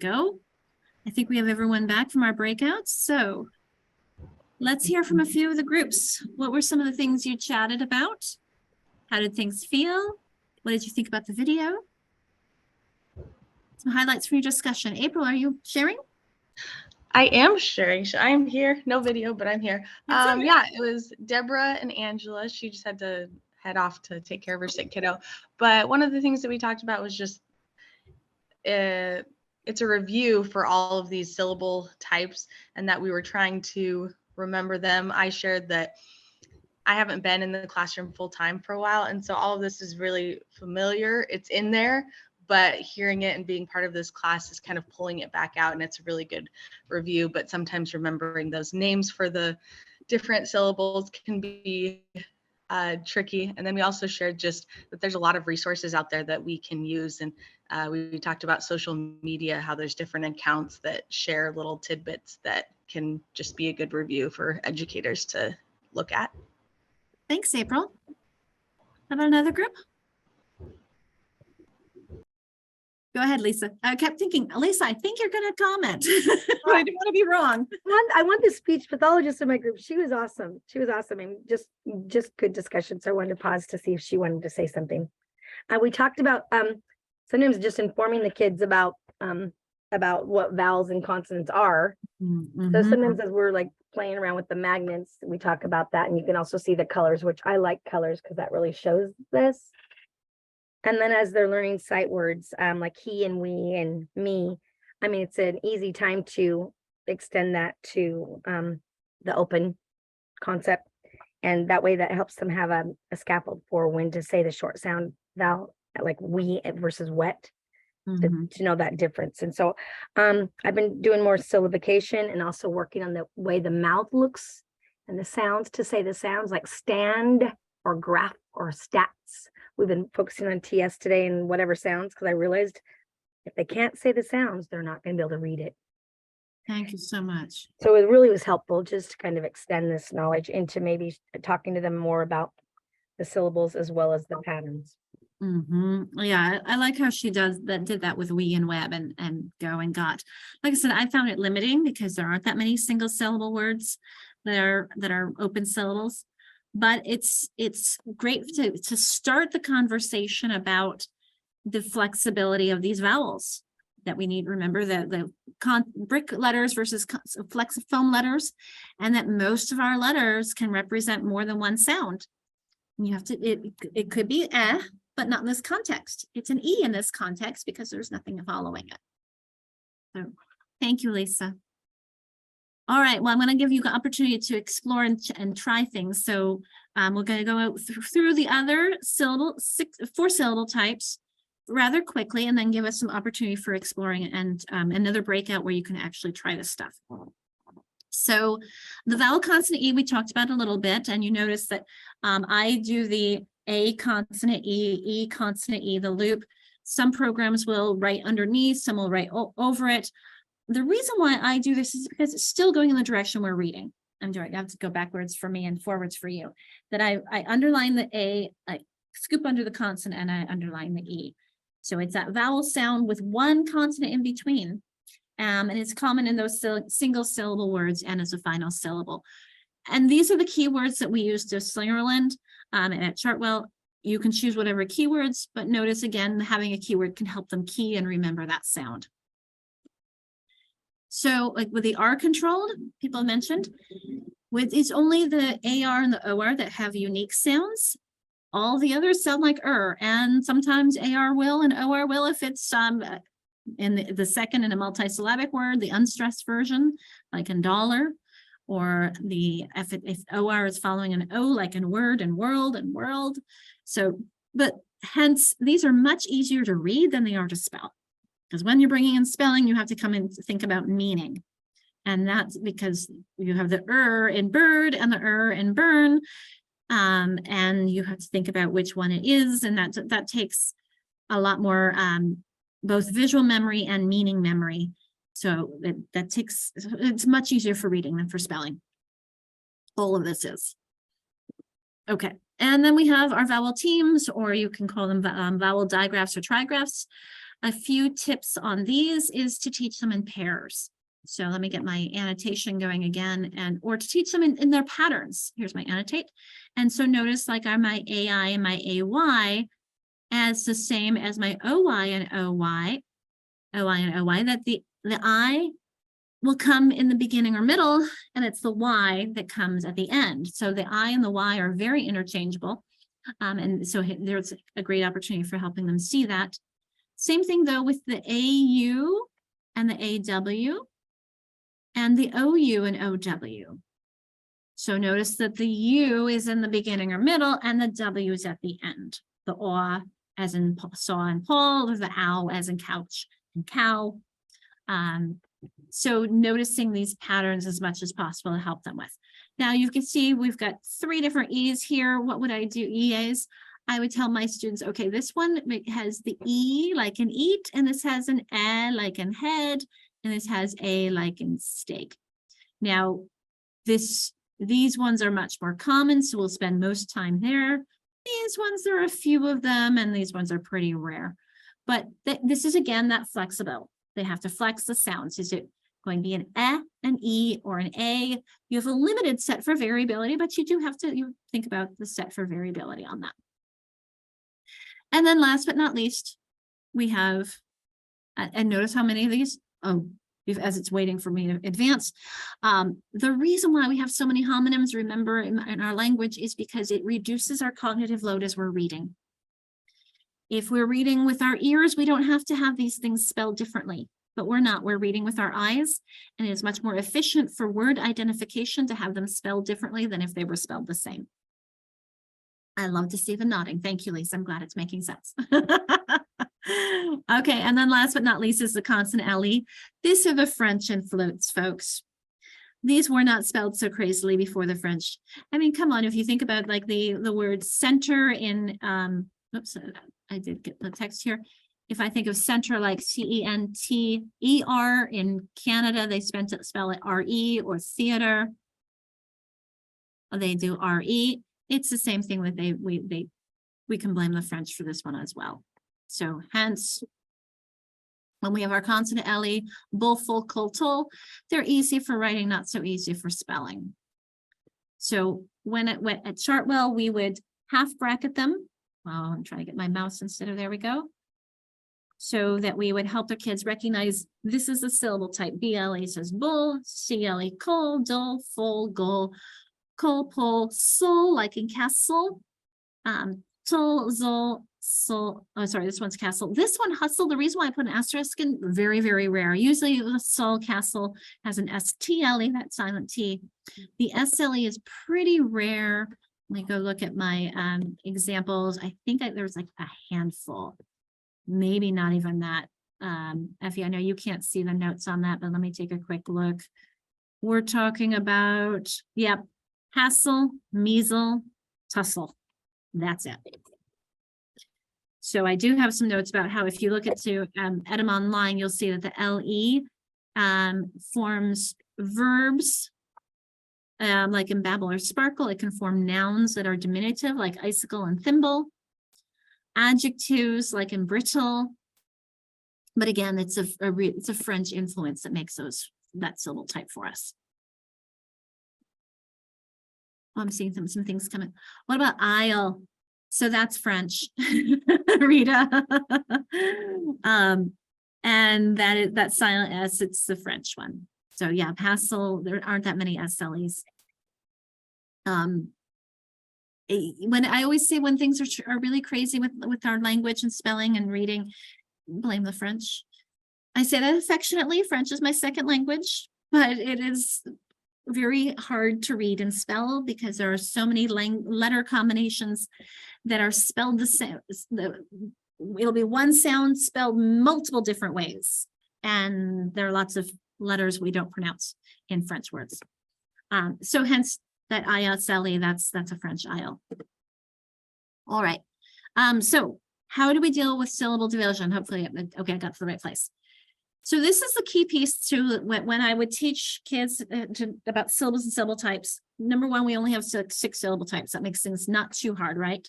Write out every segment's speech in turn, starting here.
go. I think we have everyone back from our breakouts. So let's hear from a few of the groups. What were some of the things you chatted about? How did things feel? What did you think about the video? Some highlights from your discussion. April, are you sharing? I am sharing. I'm here. No video, but I'm here. Yeah, it was Deborah and Angela. She just had to head off to take care of her sick kiddo. But one of the things that we talked about was just it's a review for all of these syllable types and that we were trying to remember them. I shared that I haven't been in the classroom full time for a while. And so all of this is really familiar. It's in there, but hearing it and being part of this class is kind of pulling it back out, and it's a really good review. But sometimes remembering those names for the different syllables can be tricky. And then we also shared just that there's a lot of resources out there that we can use. And we talked about social media, how there's different accounts that share little tidbits that can just be a good review for educators to look at. Thanks, April. How about another group? Go ahead, Lisa. I kept thinking, Lisa, I think you're going to comment. I didn't want to be wrong. I want the speech pathologist in my group. She was awesome. She was awesome. And just good discussion. So I wanted to pause to see if she wanted to say something. We talked about sometimes just informing the kids about what vowels and consonants are. Mm-hmm. So sometimes as we're like playing around with the magnets, we talk about that, and you can also see the colors, which I like colors because that really shows this. And then as they're learning sight words, like he and we and me, I mean, it's an easy time to extend that to the open concept. And that way that helps them have a scaffold for when to say the short sound vowel, like we versus wet, to know that difference. And so I've been doing more syllabication and also working on the way the mouth looks and the sounds to say the sounds, like stand or graph or stats. We've been focusing on TS today and whatever sounds, because I realized if they can't say the sounds, they're not going to be able to read it. Thank you so much. So it really was helpful just to kind of extend this knowledge into maybe talking to them more about the syllables as well as the patterns. Yeah, I like how she did that with we and web and go and got. Like I said, I found it limiting because there aren't that many single syllable words that are open syllables. But it's great to start the conversation about the flexibility of these vowels that we need. Remember the brick letters versus flex foam letters, and that most of our letters can represent more than one sound. You have to, it could be eh, but not in this context. It's an E in this context because there's nothing following it. So thank you, Lisa. All right, well, I'm going to give you an opportunity to explore and try things. So we're going to go through the other four syllable types rather quickly, and then give us some opportunity for exploring and another breakout where you can actually try this stuff. So the vowel consonant E, we talked about a little bit, and you notice that I do the A consonant E consonant E, the loop. Some programs will write underneath, some will write over it. The reason why I do this is because it's still going in the direction we're reading. I'm doing, I have to go backwards for me and forwards for you. That I underline the A, I scoop under the consonant, and I underline the E. So it's that vowel sound with one consonant in between. And it's common in those single syllable words and as a final syllable. And these are the keywords that we use to Slingerland. And at Chartwell, you can choose whatever keywords, but notice again, having a keyword can help them key and remember that sound. So like with the R controlled, people mentioned, it's only the AR and the OR that have unique sounds. All the others sound like and sometimes AR will and OR will if it's in the second in a multisyllabic word, the unstressed version, like in dollar, or if OR is following an O, like in word and world and world. So, but hence these are much easier to read than they are to spell. Because when you're bringing in spelling, you have to come and think about meaning. And that's because you have the in bird and the in burn. And you have to think about which one it is. And that takes a lot more both visual memory and meaning memory. So it's much easier for reading than for spelling. All of this is. Okay. And then we have our vowel teams, or you can call them vowel digraphs or trigraphs. A few tips on these is to teach them in pairs. So let me get my annotation going again, or to teach them in their patterns. Here's my annotate. And so notice like are my AI and my AY as the same as my OY and OY, that the I will come in the beginning or middle, and it's the Y that comes at the end. So the I and the Y are very interchangeable. And so there's a great opportunity for helping them see that. Same thing though with the AU and the AW and the OU and OW. So notice that the U is in the beginning or middle and the W is at the end. The aw as in saw and Paul, or the ow as in couch and cow. So noticing these patterns as much as possible to help them with. Now you can see we've got 3 different E's here. What would I do? EAs. I would tell my students, okay, this one has the E like in eat, and this has an E like in head, and this has A like in steak. Now, these ones are much more common, so we'll spend most time there. These ones, there are a few of them, and these ones are pretty rare. But this is, again, that flexible. They have to flex the sounds. Is it going to be an an E, or an A? You have a limited set for variability, but you do have to think about the set for variability on that. And then last but not least, we have, and notice how many of these, as it's waiting for me to advance. The reason why we have so many homonyms, remember, in our language is because it reduces our cognitive load as we're reading. If we're reading with our ears, we don't have to have these things spelled differently, but we're not. We're reading with our eyes, and it's much more efficient for word identification to have them spelled differently than if they were spelled the same. I love to see the nodding. Thank you, Lisa. I'm glad it's making sense. Okay, and then last but not least is the consonant LE. These are the French influence, folks. These were not spelled so crazily before the French. I mean, come on, if you think about like the word center in, oops, I did get the text here. If I think of center like CENTER in Canada, they spell it RE, or theater. They do RE. It's the same thing that we can blame the French for this one as well. So hence, when we have our consonant LE, bull, full, col, tol, they're easy for writing, not so easy for spelling. So when it went at Chartwell, we would half bracket them. Well, I'm trying to get my mouse instead of, there we go. So that we would help the kids recognize this is a syllable type. BLE says bull, CLE col, dol, full, gol, col, pol, sol, like in castle. Tol, zol, sol, oh, sorry, this one's castle. This one, hustle, the reason why I put an asterisk in, very, very rare. Usually the sol, castle has an STLE, that silent T. The SLE is pretty rare. Let me go look at my examples. I think there's like a handful, maybe not even that. Effie, I know you can't see the notes on that, but let me take a quick look. We're talking about, yep, hassle, measle, tussle. That's it. So I do have some notes about how if you look at Edam Online, you'll see that the LE forms verbs like in babble or sparkle. It can form nouns that are diminutive like icicle and thimble. Adjectives like in brittle. But again, it's a French influence that makes that syllable type for us. Oh, I'm seeing some things coming. What about aisle? So that's French, Rita. And that silent S, it's the French one. So yeah, hassle, there aren't that many SLEs. When I always say when things are really crazy with our language and spelling and reading, blame the French. I say that affectionately. French is my second language, but it is very hard to read and spell because there are so many letter combinations that are spelled the same. It'll be one sound spelled multiple different ways. And there are lots of letters we don't pronounce in French words. So hence that ISLE, that's a French IL. All right. So how do we deal with syllable division? Hopefully, okay, I got to the right place. So this is the key piece to when I would teach kids about syllables and syllable types. Number one, we only have six syllable types. That makes things not too hard, right?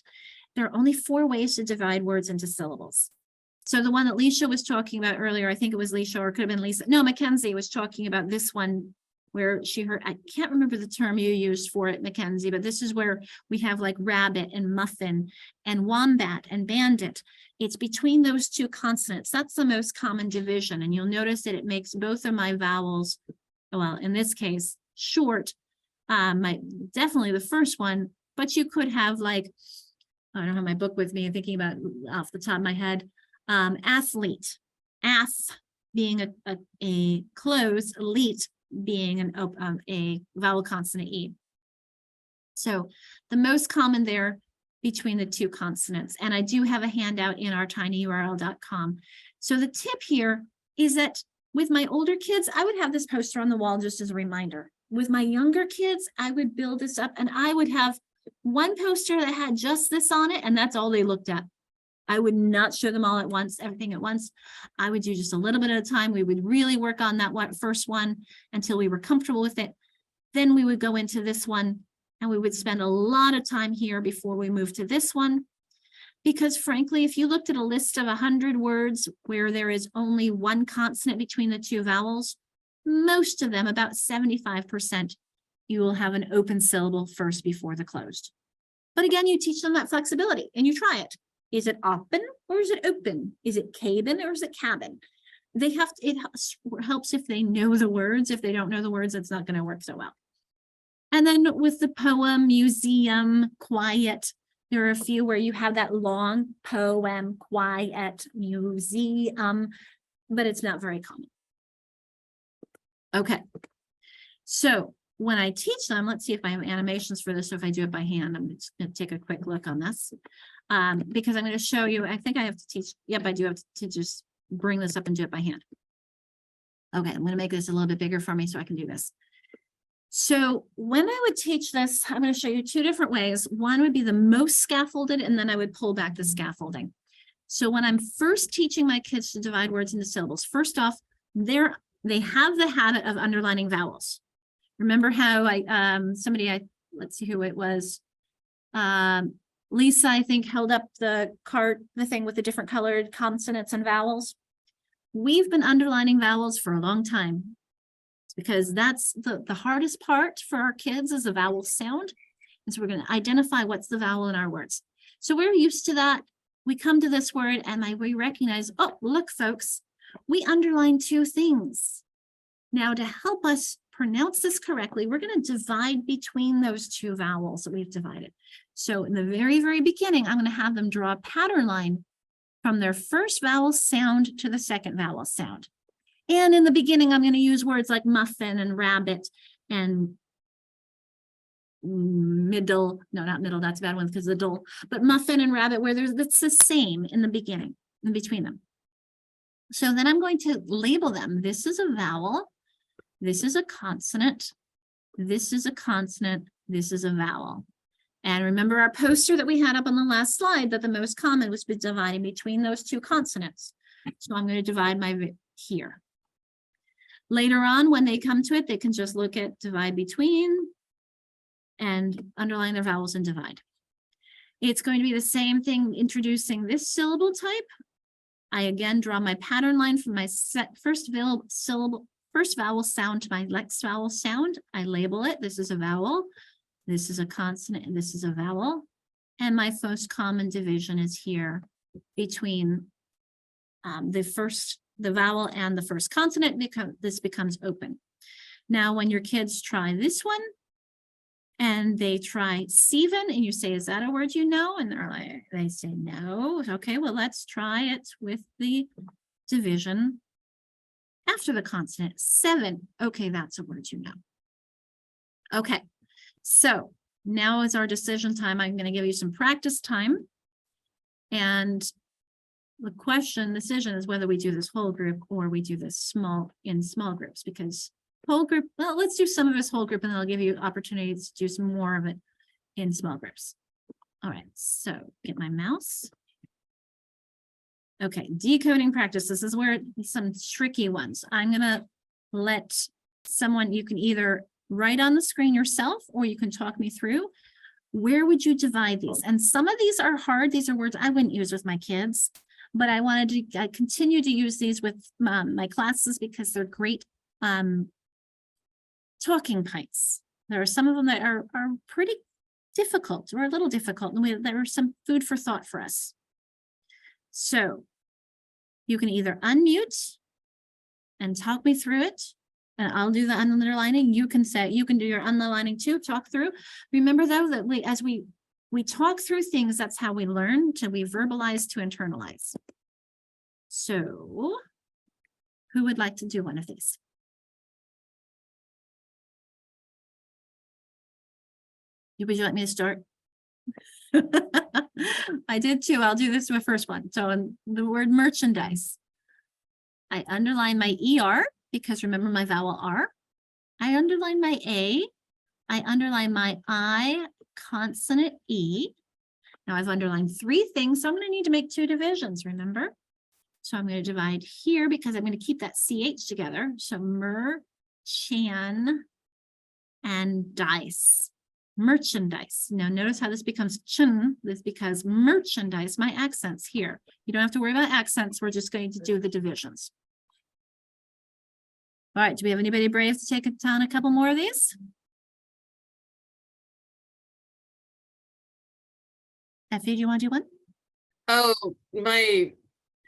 There are only 4 ways to divide words into syllables. So the one that Leisha was talking about earlier, I think it was Leisha, or it could have been Lisa. No, Mackenzie was talking about this one where she heard, I can't remember the term you used for it, Mackenzie, but this is where we have like rabbit and muffin and wombat and bandit. It's between those two consonants. That's the most common division. And you'll notice that it makes both of my vowels, well, in this case, short, definitely the first one, but you could have like, I don't have my book with me, I'm thinking about off the top of my head, athlete, ass being a closed, elite being a vowel consonant E. So the most common there between the two consonants. And I do have a handout in our tinyurl.com. So the tip here is that with my older kids, I would have this poster on the wall just as a reminder. With my younger kids, I would build this up and I would have one poster that had just this on it, and that's all they looked at. I would not show them all at once, everything at once. I would do just a little bit at a time. We would really work on that first one until we were comfortable with it. Then we would go into this one and we would spend a lot of time here before we move to this one. Because frankly, if you looked at a list of 100 words where there is only one consonant between the two vowels, most of them, about 75%, you will have an open syllable first before the closed. But again, you teach them that flexibility and you try it. Is it open or is it open? Is it cabin or is it cabin? They have to, it helps if they know the words. If they don't know the words, it's not going to work so well. And then with the poem, museum, quiet, there are a few where you have that long poem, quiet, museum, but it's not very common. Okay, so when I teach them, let's see if I have animations for this. So if I do it by hand, I'm just going to take a quick look on this. Because I'm going to show you, I think I have to teach, yep, I do have to just bring this up and do it by hand. Okay, I'm going to make this a little bit bigger for me so I can do this. So when I would teach this, I'm going to show you two different ways. One would be the most scaffolded, and then I would pull back the scaffolding. So when I'm first teaching my kids to divide words into syllables, first off, they have the habit of underlining vowels. Remember how let's see who it was. Lisa, I think, held up the thing with the different colored consonants and vowels. We've been underlining vowels for a long time. It's because that's the hardest part for our kids is the vowel sound. And so we're going to identify what's the vowel in our words. So we're used to that. We come to this word and we recognize, oh, look, folks, we underline two things. Now, to help us pronounce this correctly, we're going to divide between those two vowels that we've divided. So in the very, very beginning, I'm going to have them draw a pattern line from their first vowel sound to the second vowel sound. And in the beginning, I'm going to use words like muffin and rabbit and middle. No, not middle. That's a bad one because the dull. But muffin and rabbit, where that's the same in the beginning, in between them. So then I'm going to label them. This is a vowel. This is a consonant. This is a consonant. This is a vowel. And remember our poster that we had up on the last slide that the most common was dividing between those two consonants. So I'm going to divide my here. Later on, when they come to it, they can just look at divide between and underline their vowels and divide. It's going to be the same thing introducing this syllable type. I again draw my pattern line from my first vowel sound to my next vowel sound. I label it. This is a vowel. This is a consonant, and this is a vowel. And my most common division is here between the vowel and the first consonant, because this becomes open. Now, when your kids try this one, and they try Steven, and you say, is that a word you know? And they say, no. Okay, well, let's try it with the division after the consonant. 7. Okay, that's a word you know. Okay, so now is our decision time. I'm going to give you some practice time. And the decision is whether we do this whole group or we do this in small groups, because whole group, well, let's do some of this whole group and then I'll give you opportunities to do some more of it in small groups. All right, so get my mouse. Okay, decoding practice. This is where some tricky ones. I'm gonna let someone, you can either write on the screen yourself or you can talk me through. Where would you divide these? And some of these are hard. These are words I wouldn't use with my kids. but I wanted to continue to use these with my classes because they're great talking points. There are some of them that are pretty difficult or a little difficult, and there are some food for thought for us. So you can either unmute and talk me through it, and I'll do the underlining. You can do your underlining too, talk through. Remember though, that as we talk through things, that's how we learn, we verbalize to internalize. So who would like to do one of these? Would you like me to start? I did too. I'll do this with first one. So in the word merchandise, I underline my ER because remember my vowel R. I underline my A. I underline my I, consonant E. Now I've underlined 3 things, so I'm going to need to make 2 divisions, remember? So I'm going to divide here because I'm going to keep that CH together. So chan, and dice. Merchandise. Now notice how this becomes chun. This because merchandise, my accents here. You don't have to worry about accents. We're just going to do the divisions. All right, do we have anybody brave to take on a couple more of these? Effie, do you want to do one? Oh, my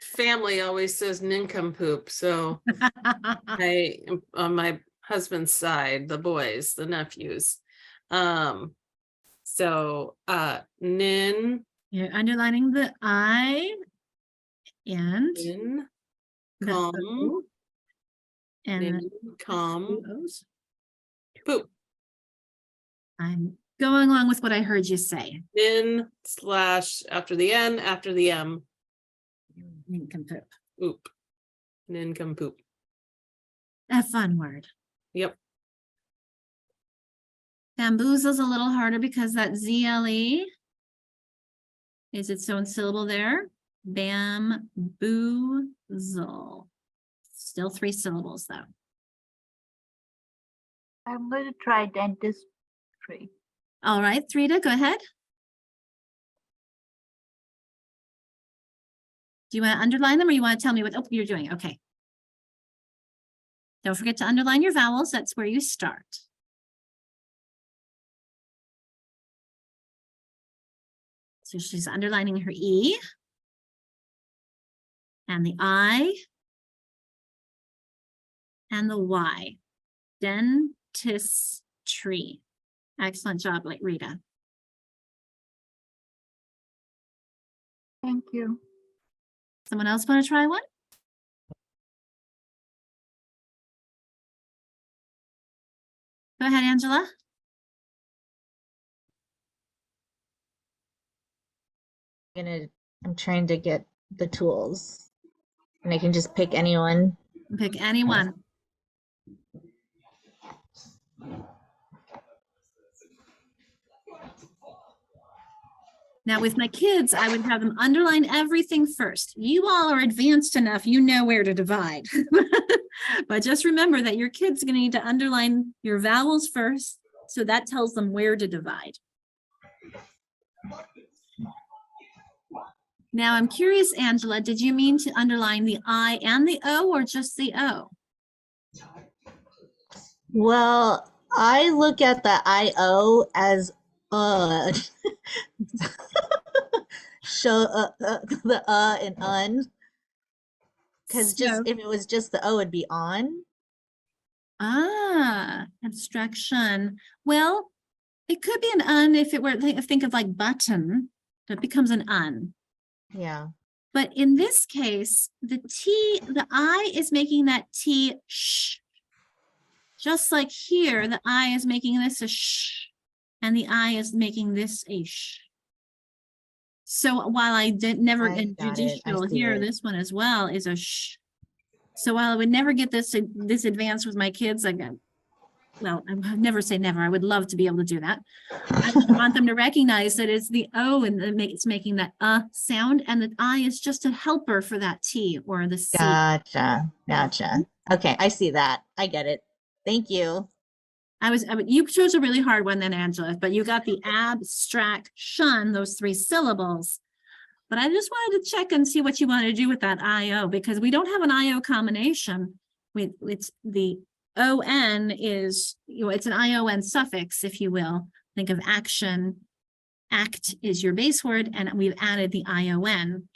family always says nincompoop. So on my husband's side, the boys, the nephews. Nin. You're underlining the I and Nin. the Com. O and Nin. the Com. O's. Poop. I'm going along with what I heard you say. Nin / after the N, after the M. Nincompoop. Oop. Nincompoop. A fun word. Yep. Bamboozle's a little harder because that ZLE is its own syllable there. Bamboozle. Still 3 syllables though. I'm going to try dentistry. All right, Thrida, go ahead. Do you want to underline them or you want to tell me what you're doing? Okay. Don't forget to underline your vowels. That's where you start. So she's underlining her E and the I and the Y. Dentistry. Excellent job, like Rita. Thank you. Someone else want to try one? Go ahead, Angela. I'm trying to get the tools and I can just pick anyone. Pick anyone. Now with my kids, I would have them underline everything first. You all are advanced enough, you know where to divide. But just remember that your kids are going to need to underline your vowels first. So that tells them where to divide. Now I'm curious, Angela, did you mean to underline the I and the O or just the O? Well, I look at the IO as show the and un, because just if it was just the O, it'd be on. Abstraction. Well, it could be an un if it were, think of like button, that becomes an un. Yeah. But in this case, the I is making that T sh. Just like here, the I is making this a sh, and the I is making this a sh. So while I never in judicial here, this one as well is a sh. So while I would never get this advanced with my kids, well, I would never say never. I would love to be able to do that. I want them to recognize that it's the O and it's making that sound, and the I is just a helper for that T or the C. Gotcha. Okay, I see that. I get it. Thank you. You chose a really hard one then, Angela, but you got the abstraction, those 3 syllables. But I just wanted to check and see what you wanted to do with that IO, because we don't have an IO combination. It's the ON is, it's an ION suffix, if you will. Think of action. Act is your base word, and we've added the ION.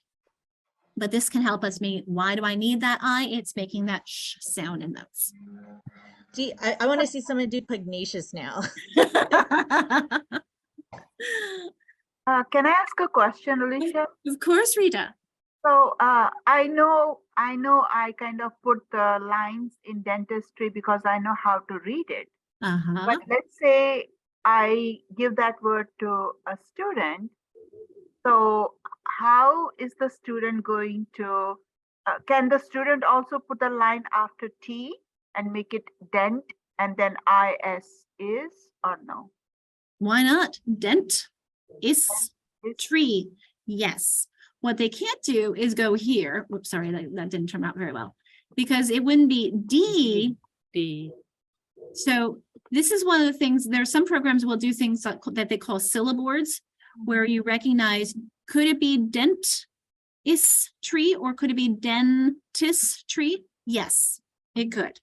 But this can help us meet, why do I need that I? It's making that sh sound in those. Gee, I want to see someone do pugnacious now. Can I ask a question, Alicia? Of course, Rita. So I know I kind of put the lines in dentistry because I know how to read it. Uh-huh. But let's say I give that word to a student. So how is the student going to, can the student also put the line after T and make it dent and then IS is, or no? Why not? Dent is Is- tree. Yes. What they can't do is go here. Whoops, sorry, that didn't turn out very well. Because it wouldn't be D. D. So this is one of the things, there are some programs will do things that they call syllables, where you recognize, could it be dent is tree or could it be dentist tree? Yes, it could.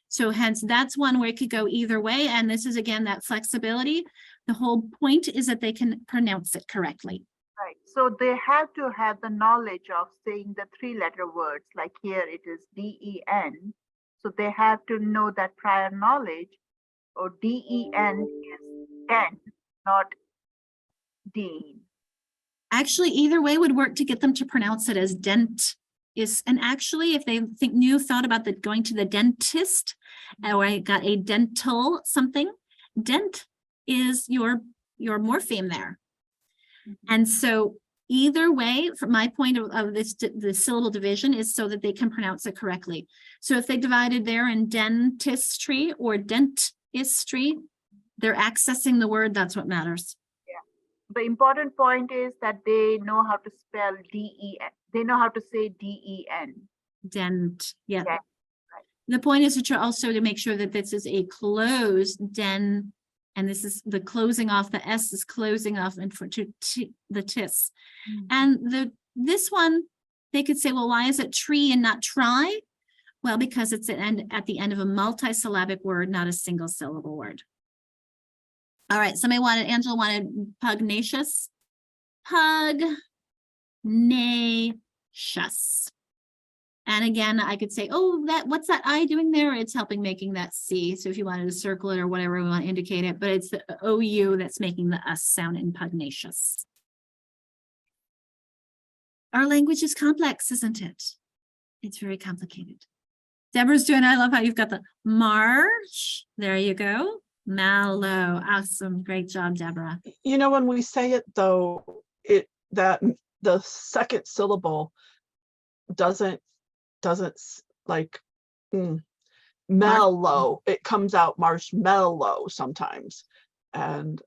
So hence that's one where it could go either way. And this is again, that flexibility. The whole point is that they can pronounce it correctly. Right. So they have to have the knowledge of saying the 3-letter words, like here it is DEN. So they have to know that prior knowledge, or DEN is dent, not Dean. Actually, either way would work to get them to pronounce it as dent is. And actually, if they thought about going to the dentist, or I got a dental something, dent is your morpheme there. And so either way, from my point of this, the syllable division is so that they can pronounce it correctly. So if they divided there in dentistry or dentistry, they're accessing the word. That's what matters. The important point is that they know how to spell D-E-N. They know how to say D-E-N. Dent, yeah. Yeah, The point is to also to make sure that this is a closed den, and this is the closing off, the S is closing off and for the tis. And this one, they could say, well, why is it tree and not try? Well, because it's at the end of a multisyllabic word, not a single syllable word. All right, Angela wanted pugnacious. Pugnacious. And again, I could say, oh, what's that I doing there? It's helping making that C. So if you wanted to circle it or whatever we want to indicate it, but it's the OU that's making the us sound in pugnacious. Our language is complex, isn't it? It's very complicated. Deborah's doing, I love how you've got the march. There you go. Mallow. Awesome. Great job, Deborah. You know, when we say it though, that the second syllable doesn't like mellow. It comes out marshmallow sometimes. And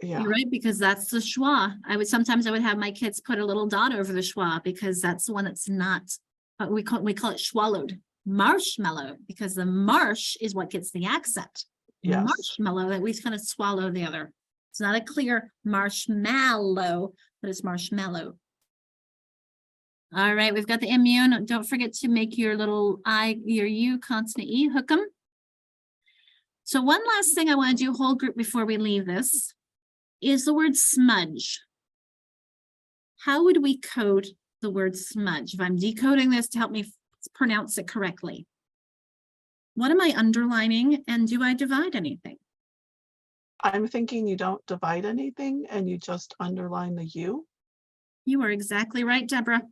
yeah. You're right, because that's the schwa. Sometimes I would have my kids put a little dot over the schwa because that's the one that's not, we call it swallowed. Marshmallow, because the marsh is what gets the accent. Yes. Marshmallow, that we kind of swallow the other. It's not a clear marshmallow, but it's marshmallow. All right, we've got the immune. Don't forget to make your little your U consonant E, hook 'em. So one last thing I want to do, whole group, before we leave this, is the word smudge. How would we code the word smudge? If I'm decoding this to help me pronounce it correctly. What am I underlining, and do I divide anything? I'm thinking you don't divide anything and you just underline the U. You are exactly right, Deborah.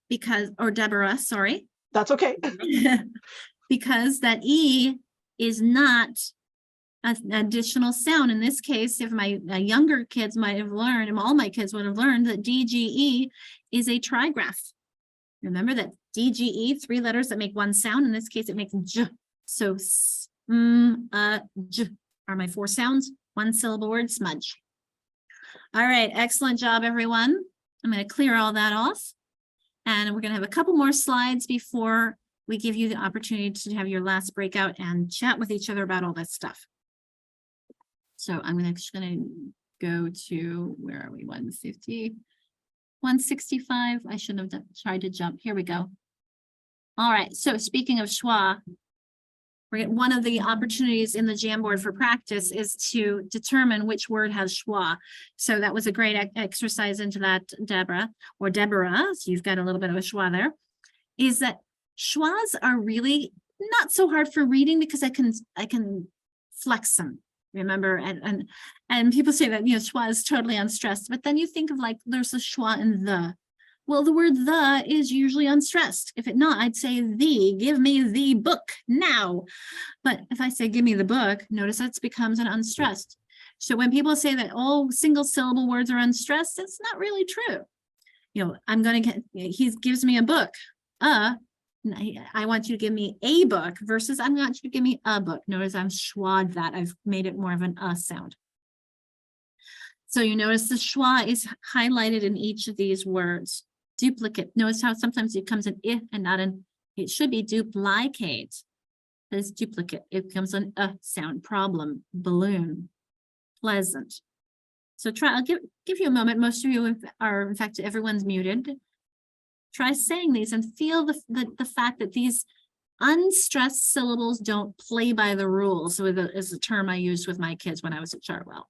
Deborah, sorry. That's okay. Because that E is not an additional sound. In this case, if my younger kids might have learned, and all my kids would have learned, that DGE is a trigraph. Remember that DGE, 3 letters that make one sound. In this case, it makes J. So J are my 4 sounds, 1 syllable word, smudge. All right, excellent job, everyone. I'm going to clear all that off. And we're going to have a couple more slides before we give you the opportunity to have your last breakout and chat with each other about all that stuff. So I'm just going to go to, where are we? 150, 165. I shouldn't have tried to jump. Here we go. All right. So speaking of schwa, one of the opportunities in the Jamboard for practice is to determine which word has schwa. So that was a great exercise into that, Deborah. So you've got a little bit of a schwa there. Is that schwas are really not so hard for reading because I can flex them. Remember, and people say that, you know, schwa is totally unstressed, but then you think of like there's a schwa in the. Well, the word the is usually unstressed. If it not, I'd say the, give me the book now. But if I say give me the book, notice that becomes an unstressed. So when people say that all single syllable words are unstressed, it's not really true. You know, I'm going to get, he gives me a book. I want you to give me a book versus I want you to give me a book. Notice I've schwa'd that. I've made it more of an sound. So you notice the schwa is highlighted in each of these words. Duplicate. Notice how sometimes it comes an I and not an, it should be duplicate. It's duplicate. It becomes an sound. Problem. Balloon. Pleasant. So try, I'll give you a moment. Most of you are, in fact, everyone's muted. Try saying these and feel the fact that these unstressed syllables don't play by the rules, is a term I used with my kids when I was at Chartwell.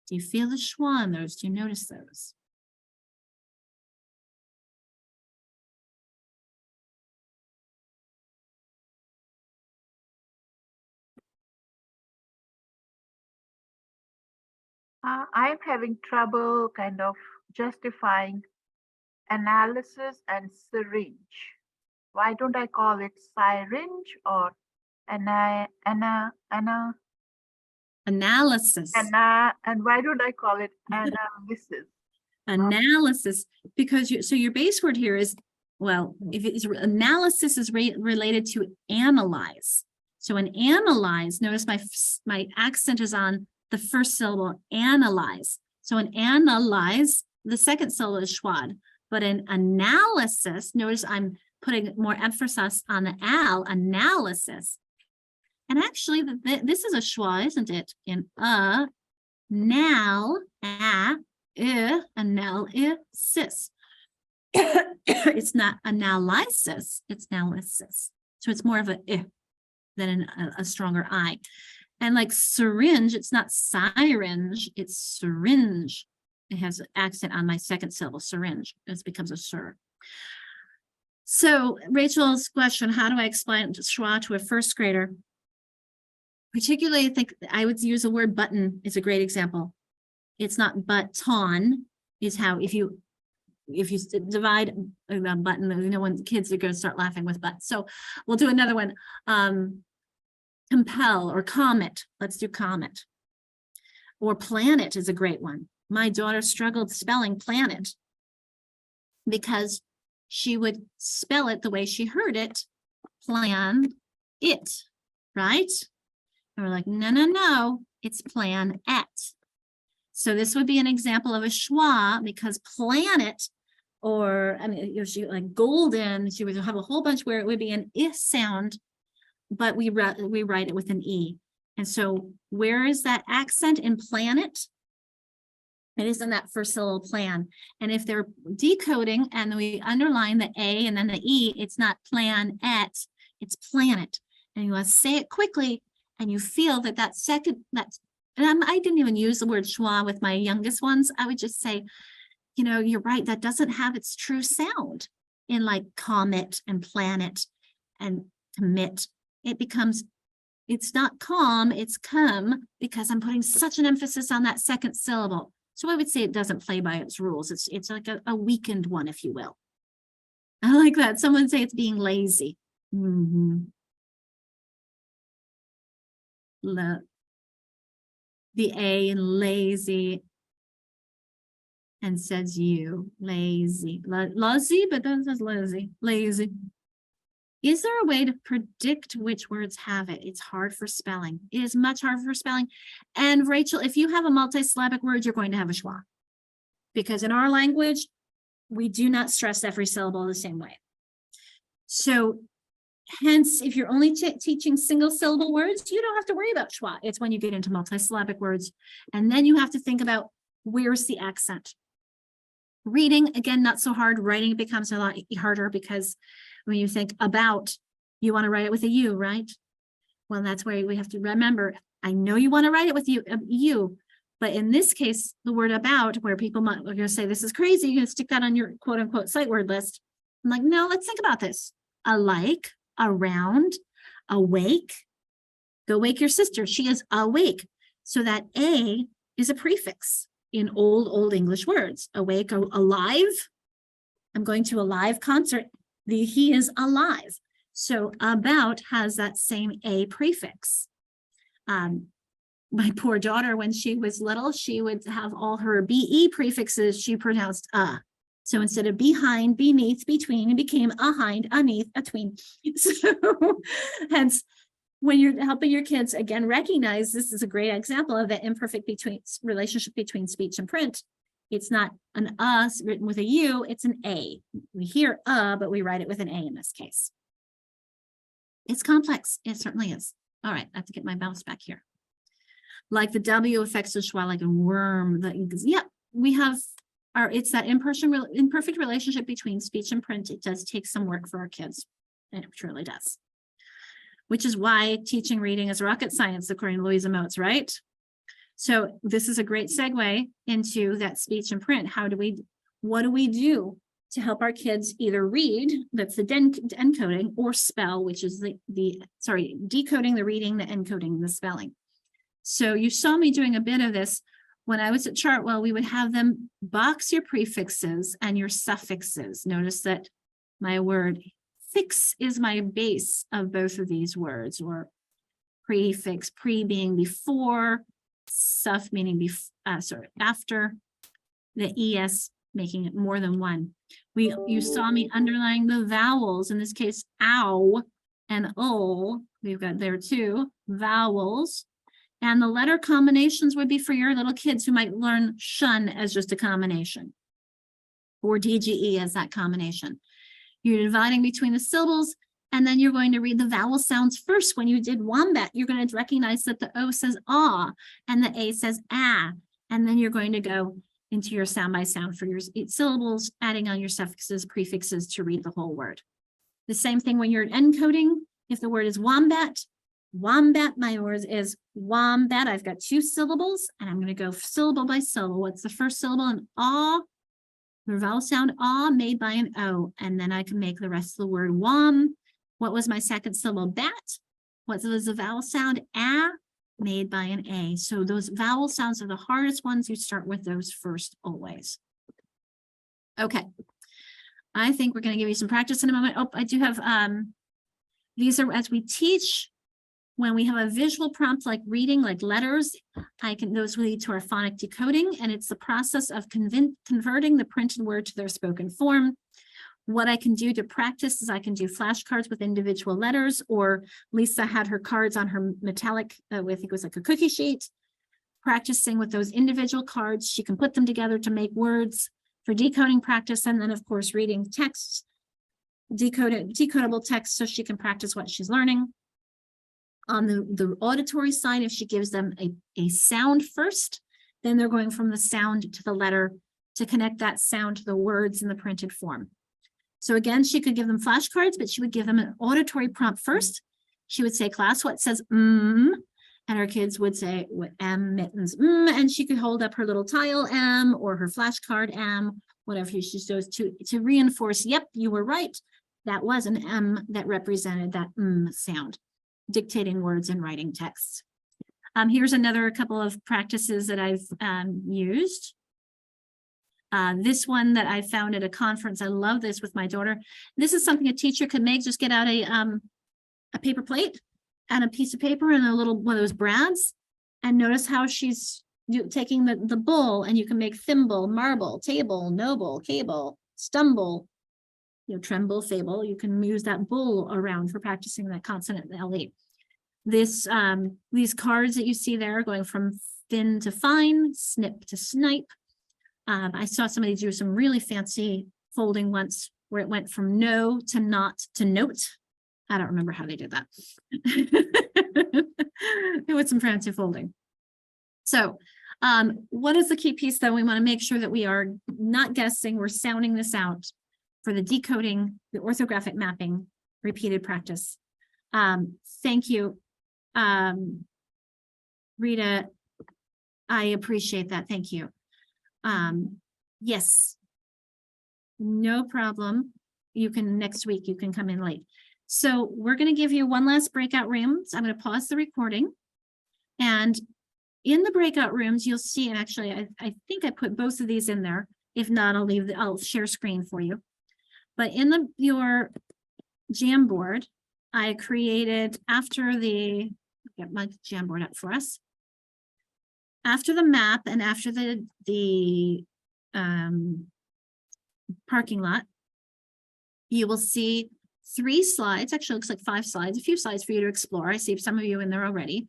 Do you feel the schwa in those? Do you notice those? I'm having trouble kind of justifying analysis and syringe. Why don't I call it syringe or Analysis. and why don't I call it analysis? Analysis, because so your base word here is, well, if it's analysis is related to analyze. So an analyze, notice my accent is on the first syllable, analyze. So an analyze, the second syllable is schwad, but an analysis, notice I'm putting more emphasis on the analysis. And actually, this is a schwa, isn't it? In analysis. It's not analysis, it's analysis. So it's more of a than a stronger I. And like syringe, it's not syringe, it's syringe. It has an accent on my second syllable, syringe. It becomes a sir. So Rachel's question, how do I explain schwa to a first grader? Particularly, I think I would use the word button is a great example. It's not button, is how if you divide a button, you know, when kids are going to start laughing with but. So we'll do another one. Compel or comet. Let's do comet. Or planet is a great one. My daughter struggled spelling planet because she would spell it the way she heard it, plan it, right? And we're like, no, it's plan at. So this would be an example of a schwa because planet, or I mean, if she like golden, she would have a whole bunch where it would be an I sound, but we write it with an E. And so where is that accent in planet? It is in that first syllable plan. And if they're decoding and we underline the A and then the E, it's not plan at, it's planet. And you want to say it quickly and you feel that second, and I didn't even use the word schwa with my youngest ones. I would just say, you know, you're right, that doesn't have its true sound in like comet and planet and commit. It becomes, it's not calm, it's come because I'm putting such an emphasis on that second syllable. So I would say it doesn't play by its rules. It's like a weakened one, if you will. I like that. Someone say it's being lazy. The A in lazy and says you, lazy. Lazy, but that says lazy. Lazy. Is there a way to predict which words have it? It's hard for spelling. It is much harder for spelling. And Rachel, if you have a multisyllabic word, you're going to have a schwa. Because in our language, we do not stress every syllable the same way. So Hence, if you're only teaching single syllable words, you don't have to worry about schwa. It's when you get into multisyllabic words. And then you have to think about where's the accent. Reading, again, not so hard. Writing becomes a lot harder because when you think about, you want to write it with a U, right? Well, that's where we have to remember, I know you want to write it with you, but in this case, the word about, where people might are going to say, this is crazy, you're going to stick that on your quote unquote sight word list. I'm like, no, let's think about this. Alike, around, awake. Go wake your sister. She is awake. So that A is a prefix in old English words. Awake, alive. I'm going to a live concert. He is alive. So about has that same A prefix. My poor daughter, when she was little, she would have all her BE prefixes she pronounced So instead of behind, beneath, between, it became ahind, aneath, atween. So hence, when you're helping your kids, again, recognize this is a great example of the imperfect relationship between speech and print. It's not an written with a U, it's an A. We hear but we write it with an A in this case. It's complex, it certainly is. All right, I have to get my mouse back here. Like the W affects the schwa like a worm. We have it's that imperfect relationship between speech and print. It does take some work for our kids. It truly does. Which is why teaching reading is rocket science, according to Louisa Moats, right? So this is a great segue into that speech and print. What do we do to help our kids either read, that's the encoding, or spell, which is decoding the reading, the encoding, the spelling. So you saw me doing a bit of this when I was at Chartwell. We would have them box your prefixes and your suffixes. Notice that my word fix is my base of both of these words, or prefix, pre being before, suff meaning after, the es making it more than one. You saw me underlining the vowels, in this case, ow and o. We've got there too, vowels. And the letter combinations would be for your little kids who might learn shun as just a combination, or DGE as that combination. You're dividing between the syllables, and then you're going to read the vowel sounds first. When you did wombat, you're going to recognize that the O says ah, and the A says ah, and then you're going to go into your sound by sound for your syllables, adding on your suffixes, prefixes to read the whole word. The same thing when you're encoding. If the word is wombat, my word is wombat. I've got 2 syllables, and I'm going to go syllable by syllable. What's the first syllable? An ah. The vowel sound ah made by an O, and then I can make the rest of the word wom. What was my second syllable? Bat. What was the vowel sound? Ah, made by an A. So those vowel sounds are the hardest ones. You start with those first always. Okay. I think we're going to give you some practice in a moment. Oh, I do have, these are as we teach. When we have a visual prompt like reading, like letters, those will lead to our phonic decoding, and it's the process of converting the printed word to their spoken form. What I can do to practice is I can do flashcards with individual letters, or Lisa had her cards on her metallic, I think it was like a cookie sheet, practicing with those individual cards. She can put them together to make words for decoding practice, and then of course reading texts, decodable text, so she can practice what she's learning. On the auditory side, if she gives them a sound first, then they're going from the sound to the letter to connect that sound to the words in the printed form. So again, she could give them flashcards, but she would give them an auditory prompt first. She would say, class, what says and our kids would say, what M mittens, and she could hold up her little tile M or her flashcard M, whatever she chose to reinforce, yep, you were right. That was an M that represented that sound. Dictating words and writing texts. Here's another couple of practices that I've used. This one that I found at a conference, I love this with my daughter. This is something a teacher could make. Just get out a paper plate and a piece of paper and a little one of those brads, and notice how she's taking the bull, and you can make thimble, marble, table, noble, cable, stumble, tremble, fable. You can use that bull around for practicing that consonant LE. These cards that you see there are going from thin to fine, snip to snipe. I saw somebody do some really fancy folding once where it went from no to not to note. I don't remember how they did that. It was some fancy folding. So what is the key piece though? We want to make sure that we are not guessing, we're sounding this out for the decoding, the orthographic mapping, repeated practice. Thank you. Rita, I appreciate that. Thank you. Yes. No problem. You can, next week, you can come in late. So we're going to give you one last breakout room. So I'm going to pause the recording. And in the breakout rooms, you'll see, and actually, I think I put both of these in there. If not, I'll share screen for you. But in your Jamboard, I created after the, get my Jamboard up for us. After the map and after the parking lot, you will see 3 slides. Actually, it looks like 5 slides, a few slides for you to explore. I see some of you in there already.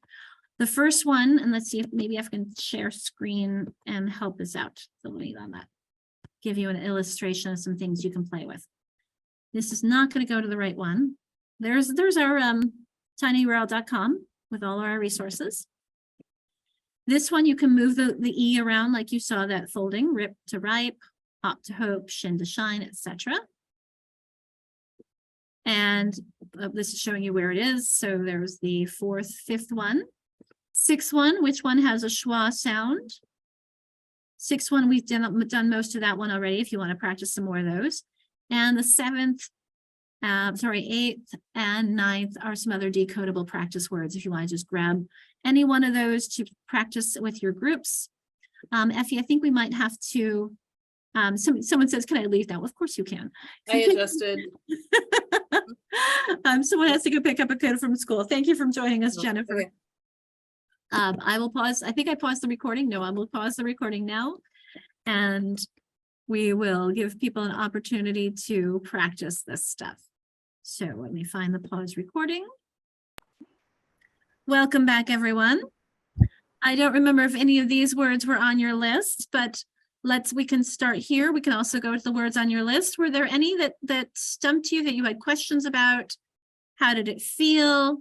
The first one, and let's see if maybe I can share screen and help us out. So let me on that. Give you an illustration of some things you can play with. This is not going to go to the right one. There's our tinyurl.com with all our resources. This one, you can move the E around like you saw that folding, rip to ripe, hop to hope, shin to shine, etc. And this is showing you where it is. So there's the 4th, 5th one. 6th one, which one has a schwa sound? 6th one, we've done most of that one already if you want to practice some more of those. And the 7th, 8th and 9th are some other decodable practice words if you want to just grab any one of those to practice with your groups. Effie, I think we might have to, someone says, can I leave now? Well, of course you can. I adjusted. Someone has to go pick up a kid from school. Thank you for joining us, Jennifer. Okay. I will pause. I think I paused the recording. No, I will pause the recording now. And we will give people an opportunity to practice this stuff. So let me find the pause recording. Welcome back, everyone. I don't remember if any of these words were on your list, but we can start here. We can also go to the words on your list. Were there any that stumped you, that you had questions about? How did it feel?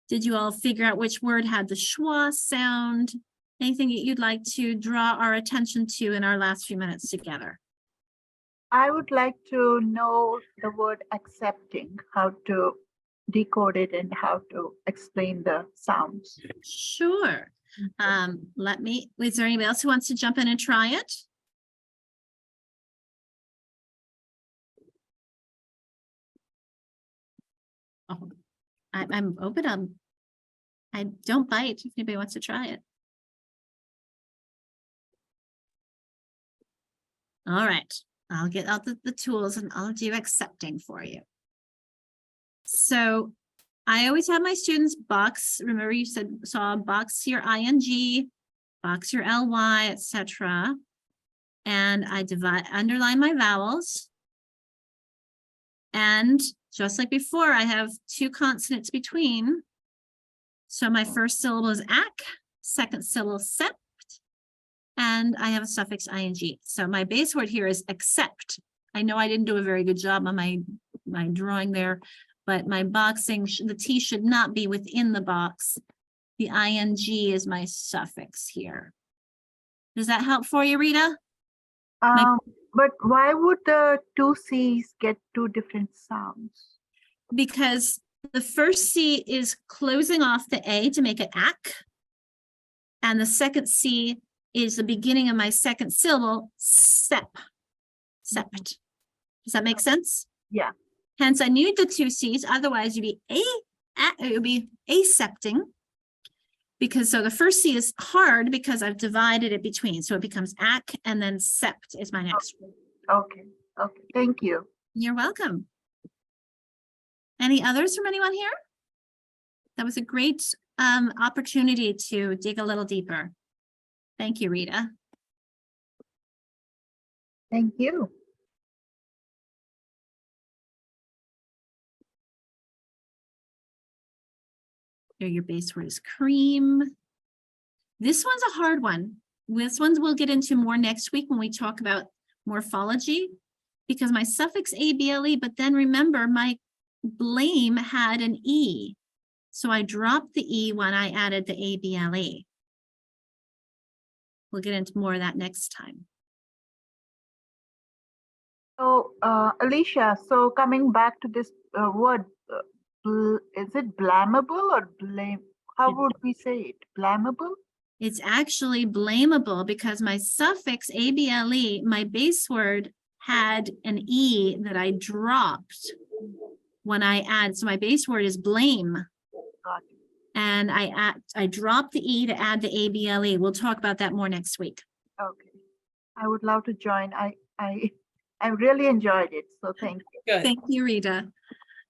Did you all figure out which word had the schwa sound? Anything that you'd like to draw our attention to in our last few minutes together? I would like to know the word accepting, how to decode it and how to explain the sounds. Sure. Is there anybody else who wants to jump in and try it? Oh, I'm open. I don't bite if anybody wants to try it. All right, I'll get out the tools and I'll do accepting for you. So I always have my students box. Remember, you saw box your ing, box your ly, etc. And I underline my vowels. And just like before, I have 2 consonants between. So my first syllable is ak, second syllable sept, and I have a suffix ing. So my base word here is accept. I know I didn't do a very good job on my drawing there, but my boxing, the T should not be within the box. The ing is my suffix here. Does that help for you, Rita? But why would the 2 C's get 2 different sounds? Because the first C is closing off the A to make it ak. And the second C is the beginning of my second syllable, sept. Does that make sense? Yeah. Hence, I need the 2 C's. Otherwise, it would be asepting. Because so the first C is hard because I've divided it between. So it becomes ak and then sept is my next one. Okay. Thank you. You're welcome. Any others from anyone here? That was a great opportunity to dig a little deeper. Thank you, Rita. Thank you. There, your base word is cream. This one's a hard one. This one we'll get into more next week when we talk about morphology, because my suffix able, but then remember my blame had an E. So I dropped the E when I added the ABLE. We'll get into more of that next time. So, Alicia, so coming back to this word, is it blamable or blame? How It's- would we say it? Blamable? It's actually blamable because my suffix ABLE, my base word had an E that I dropped when I add. So my base word is blame. Got it. And I dropped the E to add the ABLE. We'll talk about that more next week. Okay. I would love to join. I really enjoyed it. So thank you. Good. Thank you, Rita.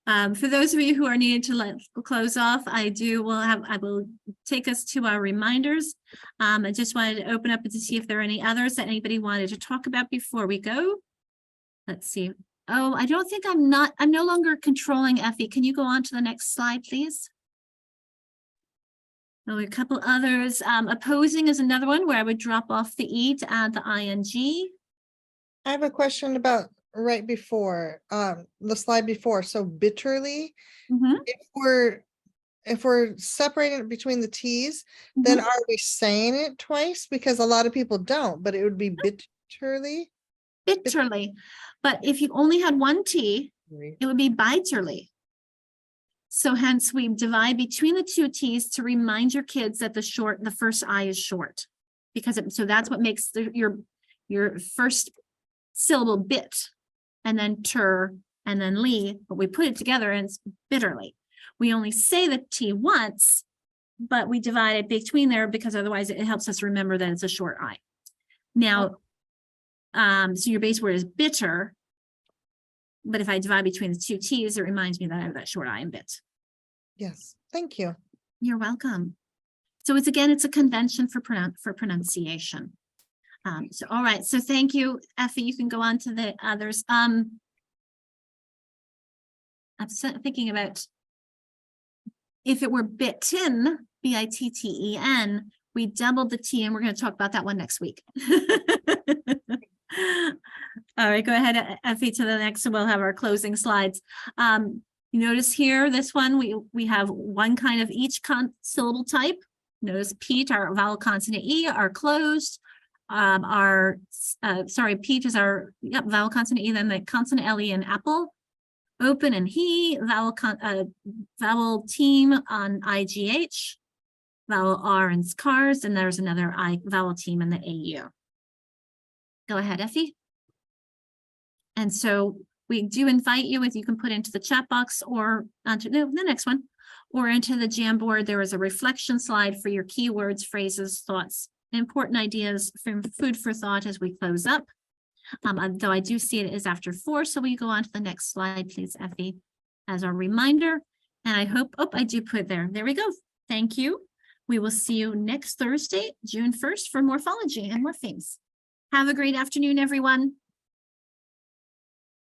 For those of you who are needed to close off, I will take us to our reminders. I just wanted to open up to see if there are any others that anybody wanted to talk about before we go. Let's see. Oh, I don't think I'm no longer controlling Effie. Can you go on to the next slide, please? Oh, a couple others. Opposing is another one where I would drop off the E to add the ing. I have a question about right before, the slide before. So bitterly, Mhm, if we're separating it between the T's, then mhm. are we saying it twice? Because a lot of people don't, but it would be bitterly. Bitterly. But if you only had one T, it would be biterly. So hence we divide between the two T's to remind your kids that the first I is short. Because so that's what makes your first syllable bit, and then ter, and then lee, but we put it together and it's bitterly. We only say the T once, but we divide it between there because otherwise it helps us remember that it's a short I. Now, so your base word is bitter, but if I divide between the two T's, it reminds me that I have that short I and bit. Yes, thank you. You're welcome. So it's a convention for pronunciation. So, all right. So thank you, Effie. You can go on to the others. I'm thinking about if it were bitten, B-I-T-T-E-N, we doubled the T, and we're going to talk about that one next week. All right, go ahead, Effie, to the next, and we'll have our closing slides. You notice here, this one, we have one kind of each syllable type. Notice Pete, our vowel consonant E, are closed. Pete is our vowel consonant E, then the consonant LE in apple. Open and he, vowel team on IGH, vowel R in cars, and there's another vowel team in the AU. Go ahead, Effie. And so we do invite you, if you can put into the chat box or onto the next one, or into the Jamboard. There is a reflection slide for your keywords, phrases, thoughts, important ideas from food for thought as we close up. Though I do see it is after 4, so we go on to the next slide, please, Effie, as a reminder. And I hope, I do put there. There we go. Thank you. We will see you next Thursday, June 1st, for Morphology and Morphemes. Have a great afternoon, everyone.